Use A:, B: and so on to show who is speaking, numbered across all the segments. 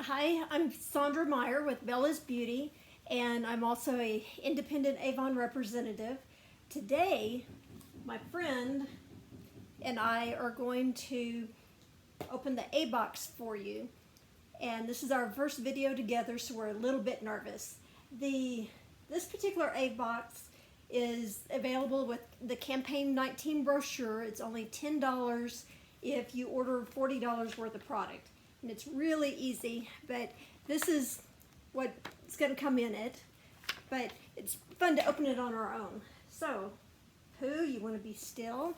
A: Hi, I'm Sondra Meyer with Bella's Beauty, and I'm also a independent Avon representative. Today, my friend and I are going to open the A box for you, and this is our first video together, so we're a little bit nervous. This particular A box is available with the Campaign 19 brochure. It's only $10 if you order $40 worth of product. And it's really easy, but this is what's going to come in it. But it's fun to open it on our own. So, Pooh, you want to be still?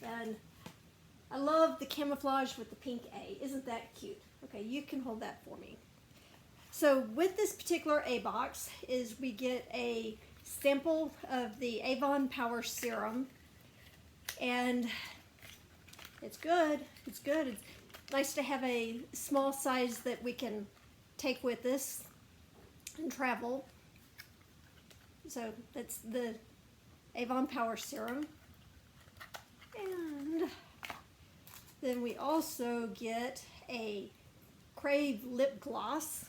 A: And I love the camouflage with the pink A. Isn't that cute? Okay, you can hold that for me. So with this particular A box is we get a sample of the Avon Power Serum, and it's good. It's good. It's nice to have a small size that we can take with us and travel. So that's the Avon Power Serum. And then we also get a Crave Lipgloss.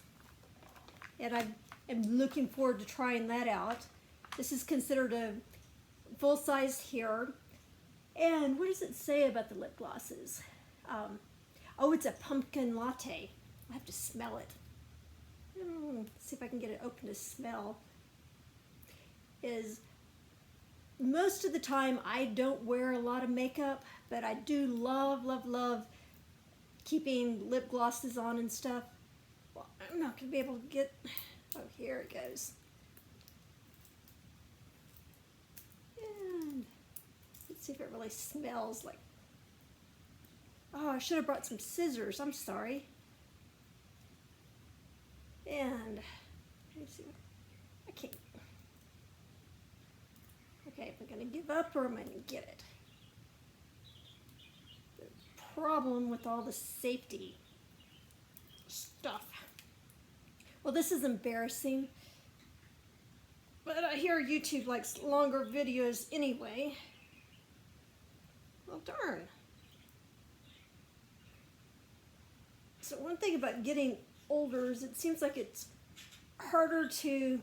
A: And I am looking forward to trying that out. This is considered a full size here. And what does it say about the lip glosses? Oh, it's a pumpkin latte. I have to smell it. See if I can get it open to smell. Most of the time I don't wear a lot of makeup, but I do love, love, love keeping lip glosses on and stuff. Well, I'm not going to be able to get... Oh, here it goes. And let's see if it really smells like... Oh, I should have brought some scissors. I'm sorry. And let me see. I can't. Okay, am I going to give up or am I going to get it? The problem with all the safety stuff. Well, this is embarrassing. But I hear YouTube likes longer videos anyway. Well, darn. So one thing about getting older is it seems like it's harder to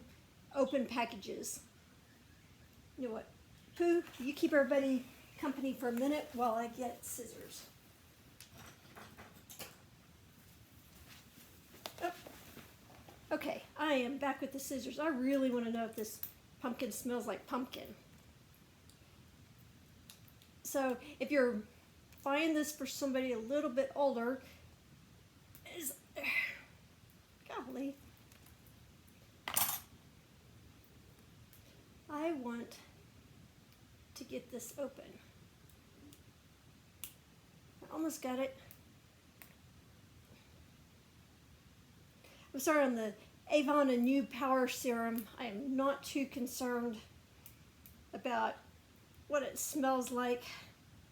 A: open packages. You know what? Pooh, you keep everybody company for a minute while I get scissors. Oh. Okay, I am back with the scissors. I really want to know if this pumpkin smells like pumpkin. So if you're buying this for somebody a little bit older, golly, I want to get this open. I almost got it. I'm sorry, on the Avon and New Power Serum, I am not too concerned about what it smells like,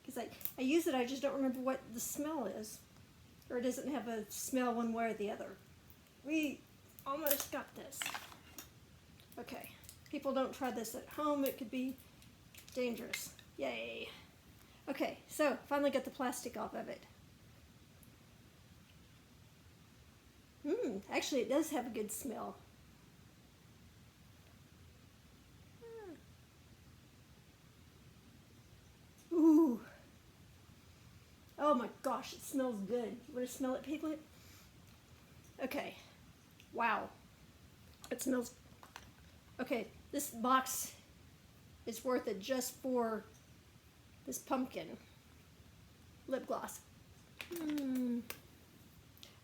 A: because I use it, I just don't remember what the smell is. Or it doesn't have a smell one way or the other. We almost got this. Okay, people don't try this at home. It could be dangerous. Yay. Okay, so finally got the plastic off of it. Actually it does have a good smell. Ooh. Oh my gosh, it smells good. You want to smell it, Piglet? Okay. Wow. It smells... Okay, this box is worth it just for this pumpkin lip gloss.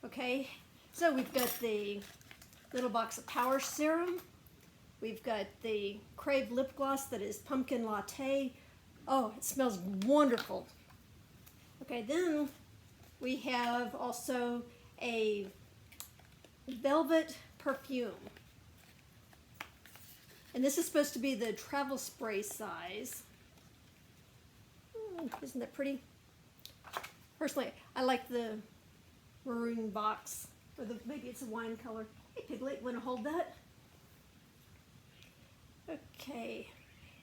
A: Okay, so we've got the little box of Power Serum. We've got the Crave Lip Gloss that is pumpkin latte. Oh, it smells wonderful. Okay, then we have also a velvet perfume. And this is supposed to be the travel spray size. Isn't that pretty? Personally, I like the maroon box, or maybe it's a wine color. Hey Piglet, you want to hold that? Okay,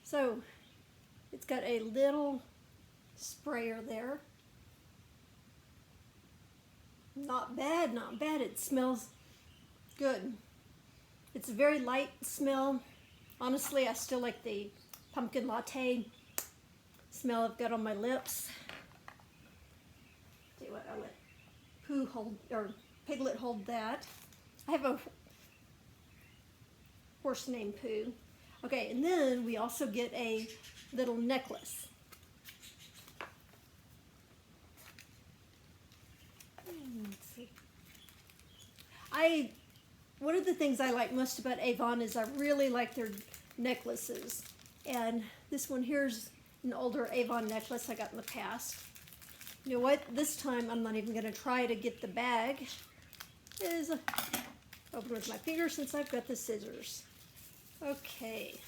A: so it's got a little sprayer there. Not bad, not bad. It smells good. It's a very light smell. Honestly, I still like the pumpkin latte smell I've got on my lips. Tell you what, I'll let Pooh hold, or Piglet hold that. I have a horse named Pooh. Okay, and then we also get a little necklace. Let's see. One of the things I like most about Avon is I really like their necklaces. And this one here's an older Avon necklace I got in the past. You know what? This time I'm not even going to try to get the bag. Open with my fingers since I've got the scissors. Okay.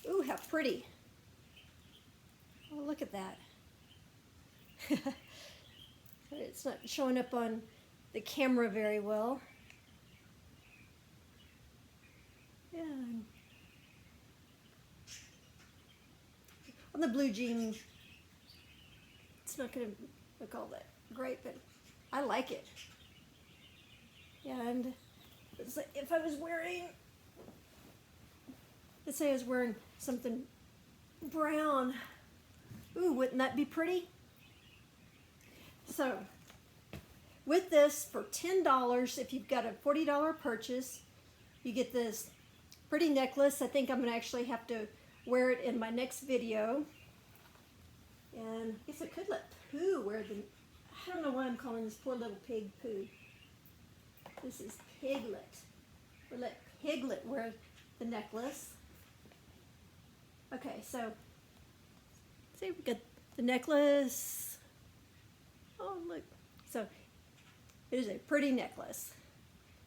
A: Ooh, how pretty. Oh, look at that. It's not showing up on the camera very well. Yeah. On the blue jean, it's not going to look all that great, but I like it. And if I was wearing, let's say I was wearing something brown, ooh, wouldn't that be pretty? So, with this, for $10, if you've got a $40 purchase, you get this pretty necklace. I think I'm going to actually have to wear it in my next video. And I guess I could let Pooh wear the, I don't know why I'm calling this poor little pig Pooh. This is Piglet. We'll let Piglet wear the necklace. Okay, so, see, we got the necklace. Oh, look. So, it is a pretty necklace.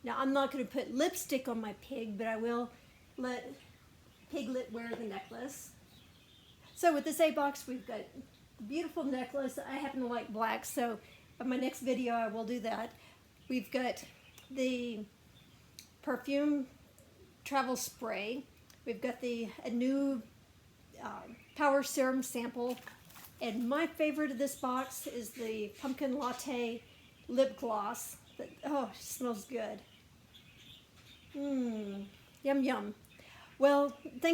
A: Now, I'm not going to put lipstick on my pig, but I will let Piglet wear the necklace. So, with this A-box, we've got a beautiful necklace. I happen to like black, so in my next video, I will do that. We've got the perfume travel spray. We've got a new power serum sample. And my favorite of this box is the pumpkin latte lip gloss. That, oh, it smells good. Yum, yum. Well, thank you.